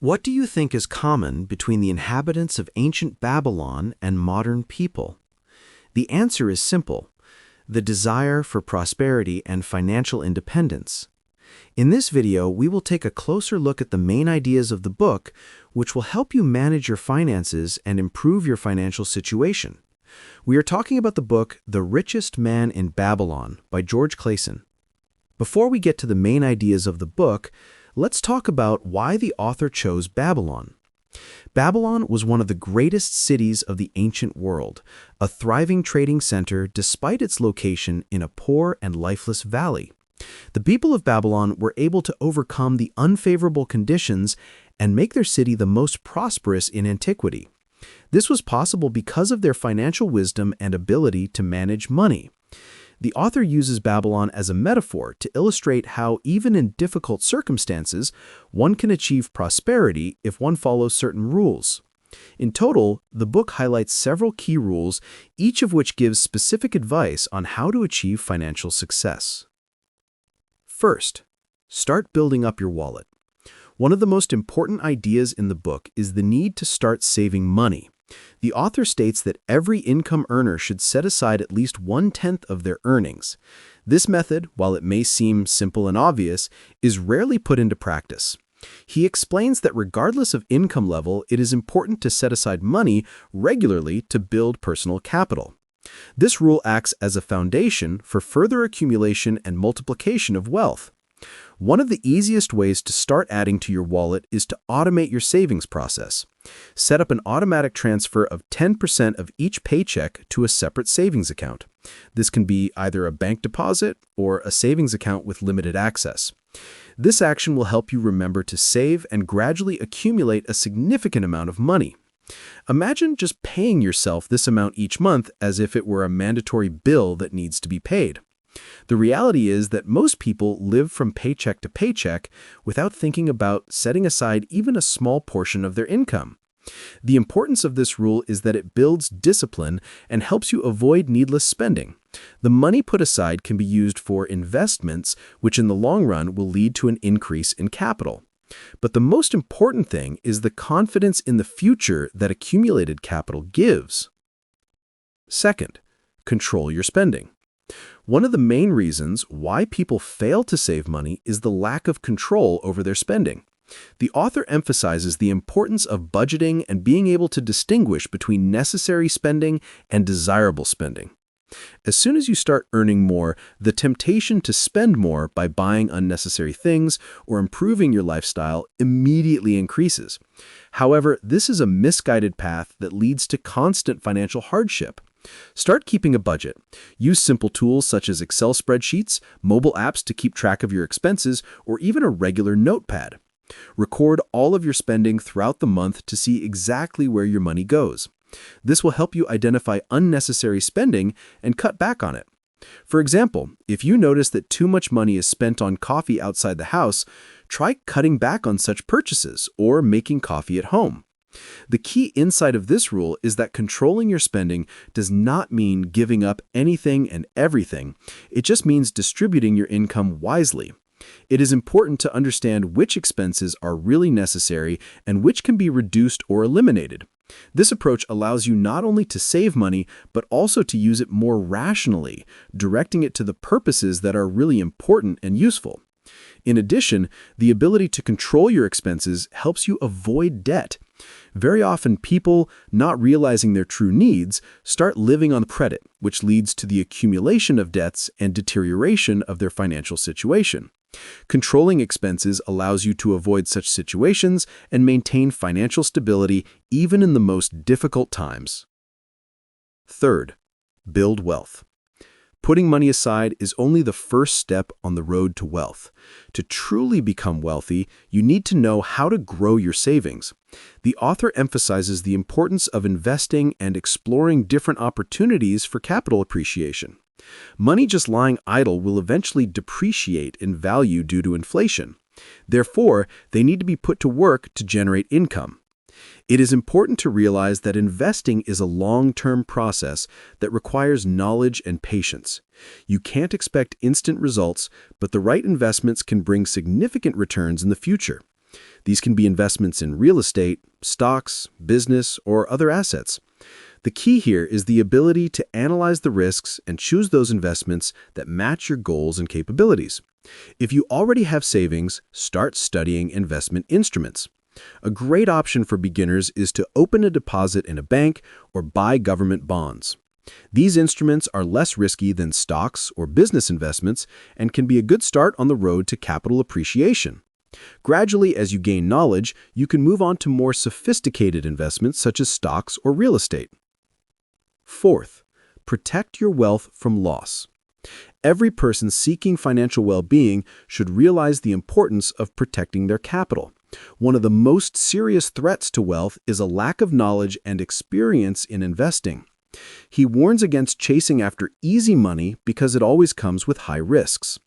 What do you think is common between the inhabitants of ancient Babylon and modern people? The answer is simple: the desire for prosperity and financial independence. In this video, we will take a closer look at the main ideas of the book, which will help you manage your finances and improve your financial situation. We are talking about the book The Richest Man in Babylon by George Clason. Before we get to the main ideas of the book, let's talk about why the author chose Babylon. Babylon was one of the greatest cities of the ancient world, a thriving trading center despite its location in a poor and lifeless valley. The people of Babylon were able to overcome the unfavorable conditions and make their city the most prosperous in antiquity. This was possible because of their financial wisdom and ability to manage money. The author uses Babylon as a metaphor to illustrate how, even in difficult circumstances, one can achieve prosperity if one follows certain rules. In total, the book highlights several key rules, each of which gives specific advice on how to achieve financial success. First, start building up your wallet. One of the most important ideas in the book is the need to start saving money. The author states that every income earner should set aside at least 1/10 of their earnings. This method, while it may seem simple and obvious, is rarely put into practice. He explains that regardless of income level, it is important to set aside money regularly to build personal capital. This rule acts as a foundation for further accumulation and multiplication of wealth. One of the easiest ways to start adding to your wallet is to automate your savings process. Set up an automatic transfer of 10% of each paycheck to a separate savings account. This can be either a bank deposit or a savings account with limited access. This action will help you remember to save and gradually accumulate a significant amount of money. Imagine just paying yourself this amount each month as if it were a mandatory bill that needs to be paid. The reality is that most people live from paycheck to paycheck without thinking about setting aside even a small portion of their income. The importance of this rule is that it builds discipline and helps you avoid needless spending. The money put aside can be used for investments, which in the long run will lead to an increase in capital. But the most important thing is the confidence in the future that accumulated capital gives. Second, control your spending. One of the main reasons why people fail to save money is the lack of control over their spending. The author emphasizes the importance of budgeting and being able to distinguish between necessary spending and desirable spending. As soon as you start earning more, the temptation to spend more by buying unnecessary things or improving your lifestyle immediately increases. However, this is a misguided path that leads to constant financial hardship. Start keeping a budget. Use simple tools such as Excel spreadsheets, mobile apps to keep track of your expenses, or even a regular notepad. Record all of your spending throughout the month to see exactly where your money goes. This will help you identify unnecessary spending and cut back on it. For example, if you notice that too much money is spent on coffee outside the house, try cutting back on such purchases or making coffee at home. The key insight of this rule is that controlling your spending does not mean giving up anything and everything. It just means distributing your income wisely. It is important to understand which expenses are really necessary and which can be reduced or eliminated. This approach allows you not only to save money, but also to use it more rationally, directing it to the purposes that are really important and useful. In addition, the ability to control your expenses helps you avoid debt. Very often, people, not realizing their true needs, start living on credit, which leads to the accumulation of debts and deterioration of their financial situation. Controlling expenses allows you to avoid such situations and maintain financial stability even in the most difficult times. Third, build wealth. Putting money aside is only the first step on the road to wealth. To truly become wealthy, you need to know how to grow your savings. The author emphasizes the importance of investing and exploring different opportunities for capital appreciation. Money just lying idle will eventually depreciate in value due to inflation. Therefore, they need to be put to work to generate income. It is important to realize that investing is a long-term process that requires knowledge and patience. You can't expect instant results, but the right investments can bring significant returns in the future. These can be investments in real estate, stocks, business, or other assets. The key here is the ability to analyze the risks and choose those investments that match your goals and capabilities. If you already have savings, start studying investment instruments. A great option for beginners is to open a deposit in a bank or buy government bonds. These instruments are less risky than stocks or business investments and can be a good start on the road to capital appreciation. Gradually, as you gain knowledge, you can move on to more sophisticated investments such as stocks or real estate. Fourth, protect your wealth from loss. Every person seeking financial well-being should realize the importance of protecting their capital. One of the most serious threats to wealth is a lack of knowledge and experience in investing. He warns against chasing after easy money because it always comes with high risks.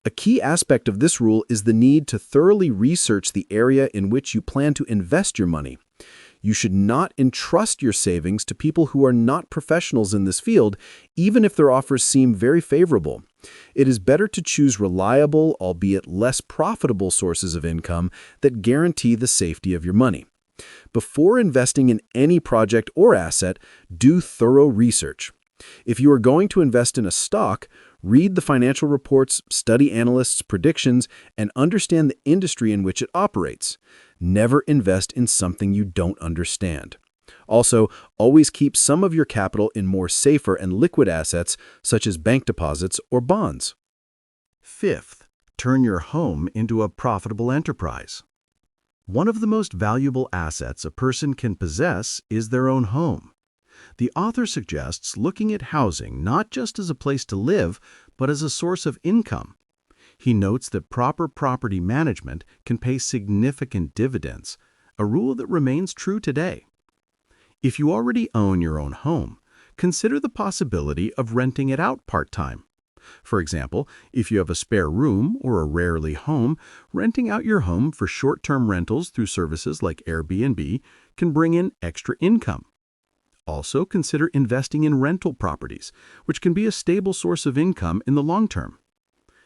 A key aspect of this rule is the need to thoroughly research the area in which you plan to invest your money. You should not entrust your savings to people who are not professionals in this field, even if their offers seem very favorable. It is better to choose reliable, albeit less profitable sources of income that guarantee the safety of your money. Before investing in any project or asset, do thorough research. If you are going to invest in a stock, read the financial reports, study analysts' predictions, and understand the industry in which it operates. Never invest in something you don't understand. Also, always keep some of your capital in more safer and liquid assets, such as bank deposits or bonds. Fifth, turn your home into a profitable enterprise. One of the most valuable assets a person can possess is their own home. The author suggests looking at housing not just as a place to live, but as a source of income. He notes that proper property management can pay significant dividends, a rule that remains true today. If you already own your own home, consider the possibility of renting it out part-time. For example, if you have a spare room or a rarely home, renting out your home for short-term rentals through services like Airbnb can bring in extra income. Also, consider investing in rental properties, which can be a stable source of income in the long term.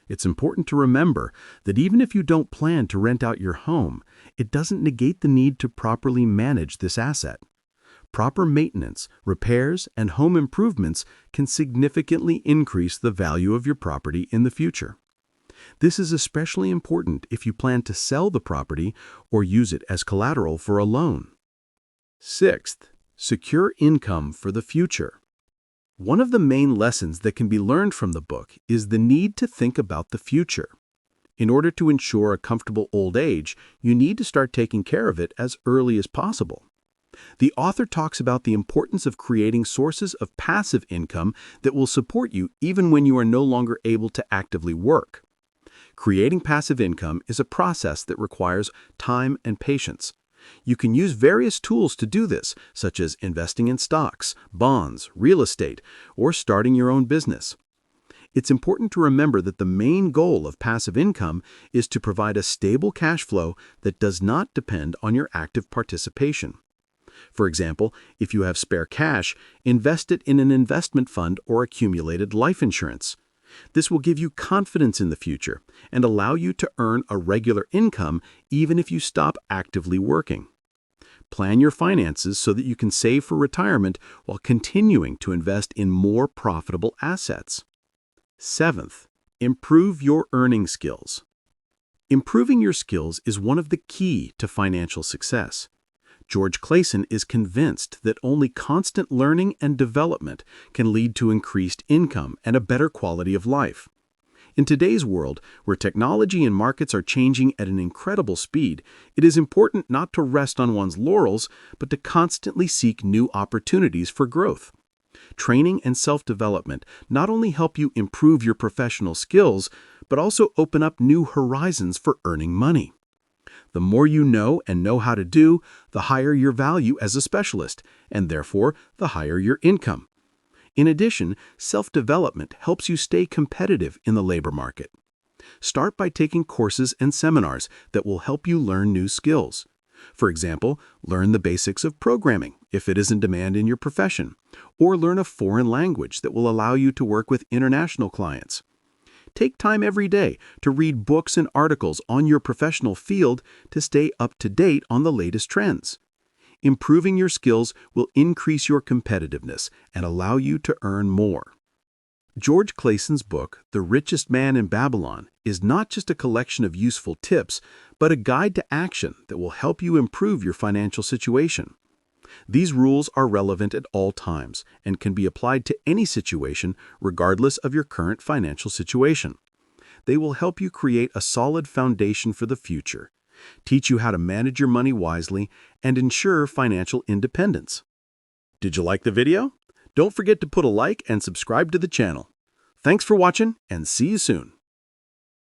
It's important to remember that even if you don't plan to rent out your home, it doesn't negate the need to properly manage this asset. Proper maintenance, repairs, and home improvements can significantly increase the value of your property in the future. This is especially important if you plan to sell the property or use it as collateral for a loan. Sixth, secure income for the future. One of the main lessons that can be learned from the book is the need to think about the future. In order to ensure a comfortable old age, you need to start taking care of it as early as possible. The author talks about the importance of creating sources of passive income that will support you even when you are no longer able to actively work. Creating passive income is a process that requires time and patience. You can use various tools to do this, such as investing in stocks, bonds, real estate, or starting your own business. It's important to remember that the main goal of passive income is to provide a stable cash flow that does not depend on your active participation. For example, if you have spare cash, invest it in an investment fund or accumulated life insurance. This will give you confidence in the future and allow you to earn a regular income even if you stop actively working. Plan your finances so that you can save for retirement while continuing to invest in more profitable assets. Seventh, improve your earning skills. Improving your skills is one of the key to financial success. George Clason is convinced that only constant learning and development can lead to increased income and a better quality of life. In today's world, where technology and markets are changing at an incredible speed, it is important not to rest on one's laurels, but to constantly seek new opportunities for growth. Training and self-development not only help you improve your professional skills, but also open up new horizons for earning money. The more you know and know how to do, the higher your value as a specialist, and therefore the higher your income. In addition, self-development helps you stay competitive in the labor market. Start by taking courses and seminars that will help you learn new skills. For example, learn the basics of programming if it is in demand in your profession, or learn a foreign language that will allow you to work with international clients. Take time every day to read books and articles on your professional field to stay up to date on the latest trends. Improving your skills will increase your competitiveness and allow you to earn more. George Clason's book, The Richest Man in Babylon, is not just a collection of useful tips, but a guide to action that will help you improve your financial situation. These rules are relevant at all times and can be applied to any situation regardless of your current financial situation. They will help you create a solid foundation for the future, teach you how to manage your money wisely, and ensure financial independence. Did you like the video? Don't forget to put a like and subscribe to the channel. Thanks for watching, and see you soon.